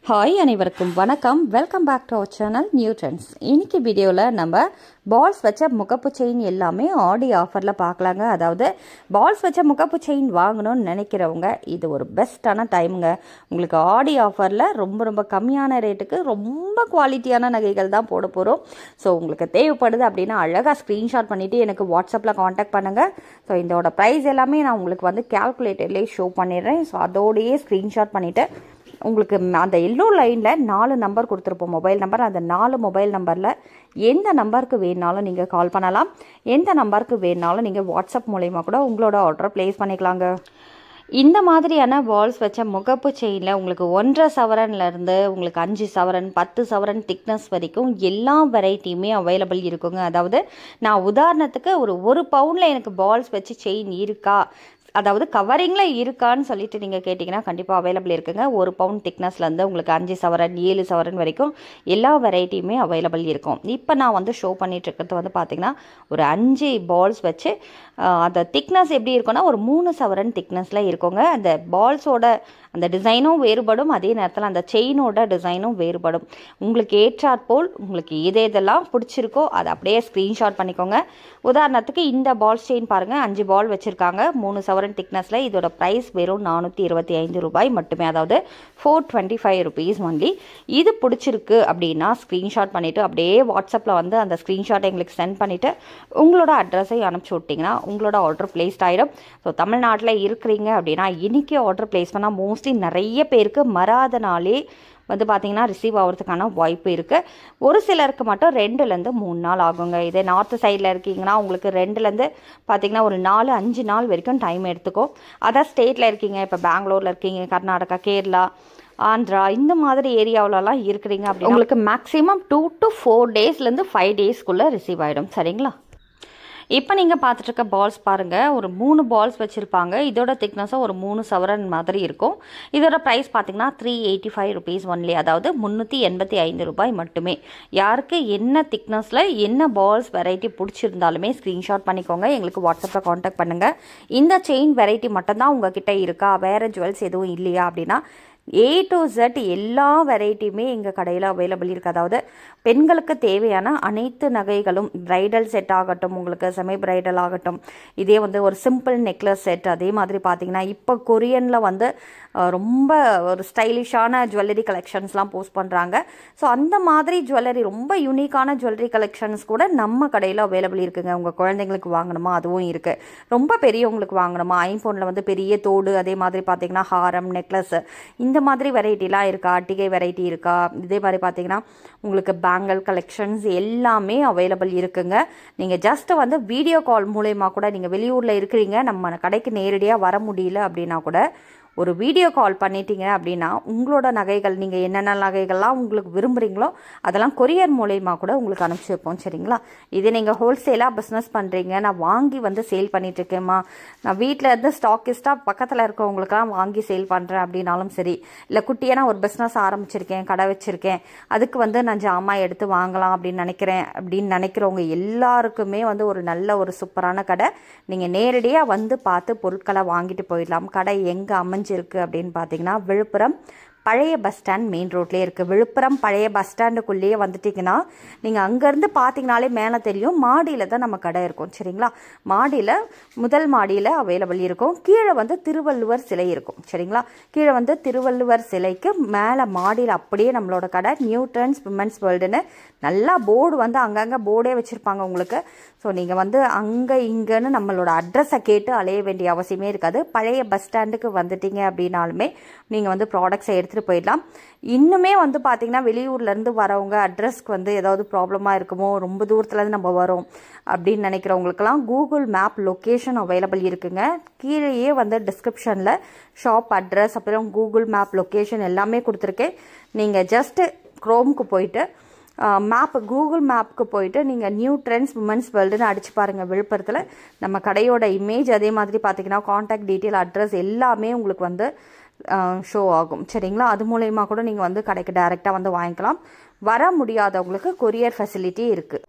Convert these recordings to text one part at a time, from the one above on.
Hi அனைவருக்கும் வணக்கம். Welcome back to our channel new trends. இன்னைக்கு வீடியோவில் நம்ம பால்ஸ் வச்ச முகப்பு செயின் எல்லாமே ஆடி ஆஃபரில் பார்க்கலாங்க. அதாவது பால்ஸ் வச்ச முகப்பு செயின் வாங்கணும்னு நினைக்கிறவங்க இது ஒரு பெஸ்ட்டான டைமுங்க. உங்களுக்கு ஆடி ஆஃபரில் ரொம்ப கம்மியான ரேட்டுக்கு ரொம்ப குவாலிட்டியான நகைகள் தான் போட போகிறோம். ஸோ உங்களுக்கு தேவைப்படுது அப்படின்னா அழகாக ஸ்க்ரீன்ஷாட் பண்ணிவிட்டு எனக்கு வாட்ஸ்அப்பில் காண்டாக்ட் பண்ணுங்கள். ஸோ இதோட ப்ரைஸ் எல்லாமே நான் உங்களுக்கு வந்து கேல்குலேட்டர்லேயே ஷோ பண்ணிடுறேன். ஸோ அதோடையே ஸ்க்ரீன்ஷாட் பண்ணிவிட்டு உங்களுக்கு அந்த எல்லோ லைனில் 4 நம்பர் கொடுத்துருப்போம், மொபைல் நம்பர். அந்த 4 மொபைல் நம்பரில் எந்த நம்பருக்கு வேணாலும் நீங்கள் கால் பண்ணலாம். எந்த நம்பருக்கு வேணாலும் நீங்கள் வாட்ஸ்அப் மூலயமா கூட உங்களோட ஆர்டரை ப்ளேஸ் பண்ணிக்கலாங்க. இந்த மாதிரியான பால்ஸ் வச்ச முகப்பு செயினில் உங்களுக்கு 1.5 சவரன்லேருந்து உங்களுக்கு 5 சவரன் 10 சவரன் திக்னஸ் வரைக்கும் எல்லா வெரைட்டியுமே அவைலபிள் இருக்குங்க. அதாவது நான் உதாரணத்துக்கு ஒரு பவுனில் எனக்கு பால்ஸ் வச்சு செயின் இருக்கா, அதாவது கவரிங்கில் இருக்கான்னு சொல்லிட்டு நீங்கள் கேட்டிங்கன்னா கண்டிப்பாக அவைலபிள் இருக்குங்க. 1 பவுண்ட் திக்னஸ்லேருந்து உங்களுக்கு 5 சவரன் 7 சவரன் வரைக்கும் எல்லா வெரைட்டியுமே அவைலபிள் இருக்கும். இப்போ நான் வந்து ஷோ பண்ணிகிட்ருக்கிறது வந்து பார்த்திங்கன்னா ஒரு 5 பால்ஸ் வச்சு அந்த திக்னஸ் எப்படி இருக்குன்னா ஒரு 3 சவரன் திக்னஸில் இருக்குங்க. அந்த பால்ஸோட அந்த டிசைனும் வேறுபடும், அதே நேரத்தில் அந்த செயினோட டிசைனும் வேறுபடும். உங்களுக்கு ஏற்றாற்போல் உங்களுக்கு எதெல்லாம் பிடிச்சிருக்கோ அதை அப்படியே ஸ்க்ரீன்ஷாட் பண்ணிக்கோங்க. உதாரணத்துக்கு இந்த பால் செயின் பாருங்கள், 5 பால் வச்சுருக்காங்க 3 சவரன் திக்னஸில். இதோட ப்ரைஸ் வெறும் 425 ரூபாய் மட்டுமே, அதாவது 425 ருபீஸ் ஒன்லி. இது பிடிச்சிருக்கு அப்படின்னா ஸ்க்ரீன்ஷாட் பண்ணிவிட்டு அப்படியே வாட்ஸ்அப்பில் வந்து அந்த ஸ்க்ரீன்ஷாட்டை எங்களுக்கு சென்ட் பண்ணிவிட்டு உங்களோட அட்ரஸை அனுப்பிச்சி விட்டிங்கன்னா உங்களோட ஆர்டர் பிளேஸ்ட் ஆகிடும். ஸோ தமிழ்நாட்டில் இருக்கிறீங்க அப்படின்னா இன்றைக்கி ஆர்டர் பிளேஸ் பண்ணால் மோஸ்ட்லி நிறைய பேருக்கு மறாத நாளே வந்து பார்த்திங்கன்னா ரிசீவ் ஆகிறதுக்கான வாய்ப்பு இருக்குது. ஒரு சிலருக்கு மட்டும் 2லேருந்து 3 நாள் ஆகுங்க. இதே நார்த்து சைடில் இருக்கீங்கன்னா உங்களுக்கு 2லேருந்து பார்த்திங்கன்னா ஒரு 4-5 நாள் வரைக்கும் டைம் எடுத்துக்கும். அதான் ஸ்டேட்டில் இருக்கீங்க, இப்போ பெங்களூரில் இருக்கீங்க, கர்நாடகா, கேரளா, ஆந்திரா இந்த மாதிரி ஏரியாவிலலாம் இருக்கிறீங்க அப்படின்னா உங்களுக்கு மேக்ஸிமம் 2 to 4 டேஸ்லேருந்து 5 டேஸ்க்குள்ளே ரிசீவ் ஆகிடும். சரிங்களா? இப்போ நீங்கள் பார்த்துட்ருக்க பால்ஸ் பாருங்கள், ஒரு 3 பால்ஸ் வச்சுருப்பாங்க. இதோட திக்னஸும் ஒரு 3 சவரன் மாதிரி இருக்கும். இதோட ப்ரைஸ் பார்த்திங்கன்னா 385 ருபீஸ் ஒன்லி, அதாவது 385 ரூபாய் மட்டுமே. யாருக்கு என்ன திக்னஸில் என்ன பால்ஸ் வெரைட்டி பிடிச்சிருந்தாலுமே ஸ்க்ரீன்ஷாட் பண்ணிக்கோங்க, எங்களுக்கு வாட்ஸ்அப்பில் காண்டாக்ட் பண்ணுங்கள். இந்த செயின் வெரைட்டி மட்டும்தான் உங்ககிட்ட இருக்கா, வேறு ஜுவல்ஸ் எதுவும் இல்லையா அப்படின்னா A to Z எல்லா வெரைட்டியுமே எங்கள் கடையில் அவைலபிள் இருக்குது. அதாவது பெண்களுக்கு தேவையான அனைத்து நகைகளும், பிரைடல் செட் ஆகட்டும், உங்களுக்கு செமி பிரைடல் ஆகட்டும், இதே வந்து ஒரு சிம்பிள் நெக்லஸ் செட், அதே மாதிரி பார்த்திங்கன்னா இப்போ கொரியனில் வந்து ரொம்ப ஒரு ஸ்டைலிஷான ஜுவல்லரி கலெக்ஷன்ஸ்லாம் போஸ்ட் பண்ணுறாங்க. ஸோ அந்த மாதிரி ஜுவல்லரி ரொம்ப யூனிக்கான ஜுவல்லரி கலெக்ஷன்ஸ் கூட நம்ம கடையில் அவைலபிள் இருக்குங்க. உங்கள் குழந்தைங்களுக்கு வாங்கணுமா அதுவும் இருக்குது, ரொம்ப பெரியவங்களுக்கு வாங்கணுமா ஐஃபோனில் வந்து பெரிய தோடு, அதே மாதிரி பார்த்திங்கன்னா ஹாரம், நெக்லஸ், இந்த மாதிரி வெரைட்டிலாம் இருக்கா, அட்டிகை வெரைட்டி இருக்கா, இதே மாதிரி பார்த்தீங்கன்னா உங்களுக்கு பேங்கிள் கலெக்ஷன்ஸ் எல்லாமே அவைலபிள் இருக்குங்க. நீங்கள் ஜஸ்ட் வந்து வீடியோ கால் மூலயமா கூட, நீங்கள் வெளியூரில் இருக்கிறீங்க, நம்ம கடைக்கு நேரடியாக வர முடியல அப்படின்னா கூட ஒரு வீடியோ கால் பண்ணிட்டீங்க அப்படின்னா உங்களோட நகைகள், நீங்கள் என்னென்ன நகைகள்லாம் உங்களுக்கு விரும்புகிறீங்களோ அதெல்லாம் கொரியர் மூலயமா கூட உங்களுக்கு அனுப்பிச்சி வைப்போம். சரிங்களா? இதே நீங்கள் ஹோல்சேலாக பிஸ்னஸ் பண்ணுறீங்க, நான் வாங்கி வந்து சேல் பண்ணிகிட்ருக்கேம்மா, நான் வீட்டில் இருந்து ஸ்டாக்கிஸ்டாக பக்கத்தில் இருக்கவங்களுக்கெல்லாம் வாங்கி சேல் பண்ணுறேன் அப்படின்னாலும் சரி, இல்லை குட்டியான ஒரு பிஸ்னஸ் ஆரம்பிச்சிருக்கேன், கடை வச்சுருக்கேன், அதுக்கு வந்து நான் ஜாமான் எடுத்து வாங்கலாம் அப்படின்னு நினைக்கிறவங்க எல்லாருக்குமே வந்து ஒரு நல்ல ஒரு சூப்பரான கடை. நீங்கள் நேரடியாக வந்து பார்த்து பொருட்களை வாங்கிட்டு போயிடலாம். கடை எங்கே அமைஞ்சிருக்கு அப்படின்னு பார்த்தீங்கன்னா விழுப்புரம் பழைய பஸ் ஸ்டாண்ட் மெயின் ரோட்லேயே இருக்குது. விழுப்புரம் பழைய பஸ் ஸ்டாண்டுக்குள்ளேயே வந்துட்டிங்கன்னா நீங்கள் அங்கேருந்து பார்த்தீங்கனாலே மேலே தெரியும், மாடியில் தான் நம்ம கடை இருக்கும். சரிங்களா? மாடியில் முதல் மாடியில் அவைலபிள் இருக்கும். கீழே வந்து திருவள்ளுவர் சிலை இருக்கும். சரிங்களா? கீழே வந்து திருவள்ளுவர் சிலைக்கு மேலே மாடியில் அப்படியே நம்மளோட கடை நியூ ட்ரெண்ட்ஸ் விமென்ஸ் வேர்ல்டுன்னு நல்லா போர்டு வந்து அங்கங்கே போர்டே வச்சுருப்பாங்க உங்களுக்கு. ஸோ நீங்கள் வந்து அங்கே இங்கேன்னு நம்மளோட அட்ரஸை கேட்டு அலைய வேண்டிய அவசியமே இருக்காது. பழைய பஸ் ஸ்டாண்டுக்கு வந்துட்டீங்க அப்படின்னாலுமே நீங்கள் வந்து ப்ராடக்ட்ஸை எடுத்துகிட்டு போயிடலாம். இன்னுமே வந்து பார்த்திங்கன்னா வெளியூர்லேருந்து வரவங்க அட்ரஸ்க்கு வந்து ஏதாவது ப்ராப்ளமாக இருக்குமோ, ரொம்ப தூரத்துலேருந்து நம்ம வரோம் அப்படின்னு நினைக்கிறவங்களுக்கெல்லாம் கூகுள் மேப் லொக்கேஷன் அவைலபிள் இருக்குங்க. கீழேயே வந்து டிஸ்கிரிப்ஷனில் ஷாப் அட்ரஸ் அப்புறம் கூகுள் மேப் லொக்கேஷன் எல்லாமே கொடுத்துருக்கேன். நீங்கள் ஜஸ்ட்டு க்ரோம்க்கு போயிட்டு கூகுள் மேப்புக்கு போயிட்டு நீங்கள் நியூ ட்ரெண்ட்ஸ் விமென்ஸ் வேர்ல்டுன்னு அடிச்சு பாருங்கள். விழுப்புரத்தில் நம்ம கடையோட இமேஜ், அதே மாதிரி பார்த்தீங்கன்னா காண்டாக்ட் டீட்டெயில், அட்ரஸ் எல்லாமே உங்களுக்கு வந்து ஷோ ஆகும். சரிங்களா? அது மூலயமா கூட நீங்கள் வந்து கடைக்கு டைரெக்டாக வந்து வாங்கிக்கலாம். வர முடியாதவங்களுக்கு கொரியர் ஃபெசிலிட்டி இருக்குது.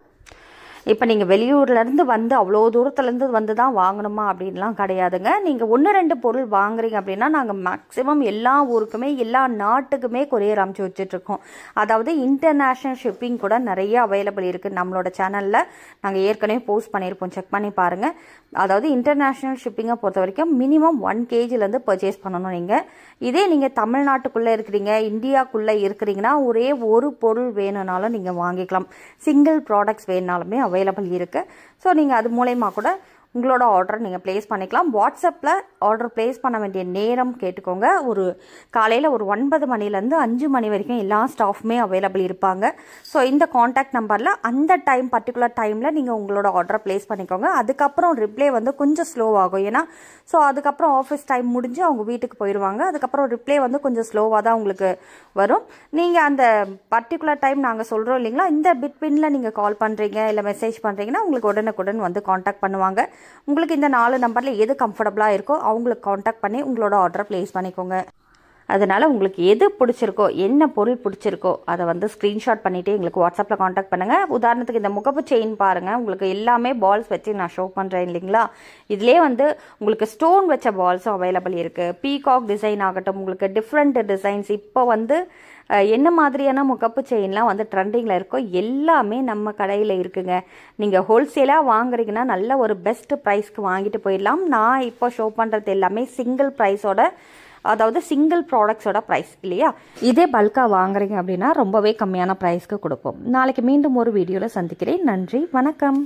இப்போ நீங்கள் வெளியூர்லேருந்து வந்து அவ்வளோ தூரத்துலேருந்து வந்து தான் வாங்கணுமா அப்படின்லாம் கிடையாதுங்க. நீங்கள் 1-2 பொருள் வாங்குறீங்க அப்படின்னா நாங்கள் மேக்ஸிமம் எல்லா ஊருக்குமே எல்லா நாட்டுக்குமே கொரியர் அனுப்பிச்சி வச்சுட்ருக்கோம். அதாவது இன்டர்நேஷ்னல் ஷிப்பிங் கூட நிறைய அவைலபிள் இருக்குது. நம்மளோட சேனலில் நாங்கள் ஏற்கனவே போஸ்ட் பண்ணியிருப்போம், செக் பண்ணி பாருங்கள். அதாவது இன்டர்நேஷ்னல் ஷிப்பிங்கை பொறுத்த வரைக்கும் மினிமம் 1 kgலேருந்து பர்ச்சேஸ் பண்ணணும். நீங்கள் இதே நீங்கள் தமிழ்நாட்டுக்குள்ளே இருக்கிறீங்க, இந்தியாவுக்குள்ளே இருக்கிறீங்கன்னா ஒரே ஒரு பொருள் வேணும்னாலும் நீங்கள் வாங்கிக்கலாம். சிங்கிள் ப்ராடக்ட்ஸ் வேணுனாலுமே அவைலபிள் இருக்குது. ஸோ நீங்கள் அது மூலயமா கூட உங்களோட ஆர்டர் நீங்கள் ப்ளேஸ் பண்ணிக்கலாம். வாட்ஸ்அப்பில் ஆர்டர் ப்ளேஸ் பண்ண வேண்டிய நேரம் கேட்டுக்கோங்க. ஒரு காலையில் ஒரு 9 மணிலேருந்து 5 மணி வரைக்கும் எல்லா ஸ்டாஃப்மே அவைலபிள் இருப்பாங்க. ஸோ இந்த காண்டாக்ட் நம்பரில் அந்த டைம் பர்டிகுலர் டைமில் நீங்கள் உங்களோட ஆர்டரை ப்ளேஸ் பண்ணிக்கோங்க. அதுக்கப்புறம் ரிப்ளை வந்து கொஞ்சம் ஸ்லோவாகும். ஏன்னா ஸோ அதுக்கப்புறம் ஆஃபீஸ் டைம் முடிஞ்சு அவங்க வீட்டுக்கு போயிடுவாங்க. அதுக்கப்புறம் ரிப்ளை வந்து கொஞ்சம் ஸ்லோவாக தான் உங்களுக்கு வரும். நீங்கள் அந்த பர்டிகுலர் டைம் நாங்கள் சொல்கிறோம் இல்லைங்களா, இந்த பிட்வீனில் நீங்கள் கால் பண்ணுறீங்க இல்லை மெசேஜ் பண்ணுறீங்கன்னா உங்களுக்கு உடனுக்குடன் வந்து காண்டாக்ட் பண்ணுவாங்க. உங்களுக்கு இந்த 4 நம்பரில் எது கம்ஃபர்டபுளாக இருக்கோ அவங்களுக்கு காண்டாக்ட் பண்ணி உங்களோட ஆர்டரை ப்ளேஸ் பண்ணிக்கோங்க. அதனால் உங்களுக்கு எது பிடிச்சிருக்கோ, என்ன பொருள் பிடிச்சிருக்கோ அதை வந்து ஸ்க்ரீன்ஷாட் பண்ணிவிட்டு எங்களுக்கு வாட்ஸ்அப்பில் காண்டாக்ட் பண்ணுங்கள். உதாரணத்துக்கு இந்த முகப்பு செயின் பாருங்கள், உங்களுக்கு எல்லாமே பால்ஸ் வச்சு நான் ஷோ பண்ணுறேன் இல்லைங்களா. இதிலே வந்து உங்களுக்கு ஸ்டோன் வச்ச பால்ஸும் அவைலபிள் இருக்குது. பீகாக் டிசைன் ஆகட்டும், உங்களுக்கு டிஃப்ரெண்ட் டிசைன்ஸ் இப்போ வந்து என்ன மாதிரியான முகப்பு செயின்லாம் வந்து ட்ரெண்டிங்கில் இருக்கோ எல்லாமே நம்ம கடையில் இருக்குங்க. நீங்கள் ஹோல்சேலாக வாங்குறீங்கன்னா நல்ல ஒரு பெஸ்ட் ப்ரைஸ்க்கு வாங்கிட்டு போயிடலாம். நான் இப்போ ஷோ பண்ணுறது எல்லாமே சிங்கிள் ப்ரைஸோட, அதாவது சிங்கிள் ப்ராடக்ட்ஸோட ப்ரைஸ் இல்லையா. இதே பல்காக வாங்குறீங்க அப்படின்னா ரொம்பவே கம்மியான ப்ரைஸ்க்கு கொடுப்போம். நாளைக்கு மீண்டும் ஒரு வீடியோவில் சந்திக்கிறேன். நன்றி, வணக்கம்.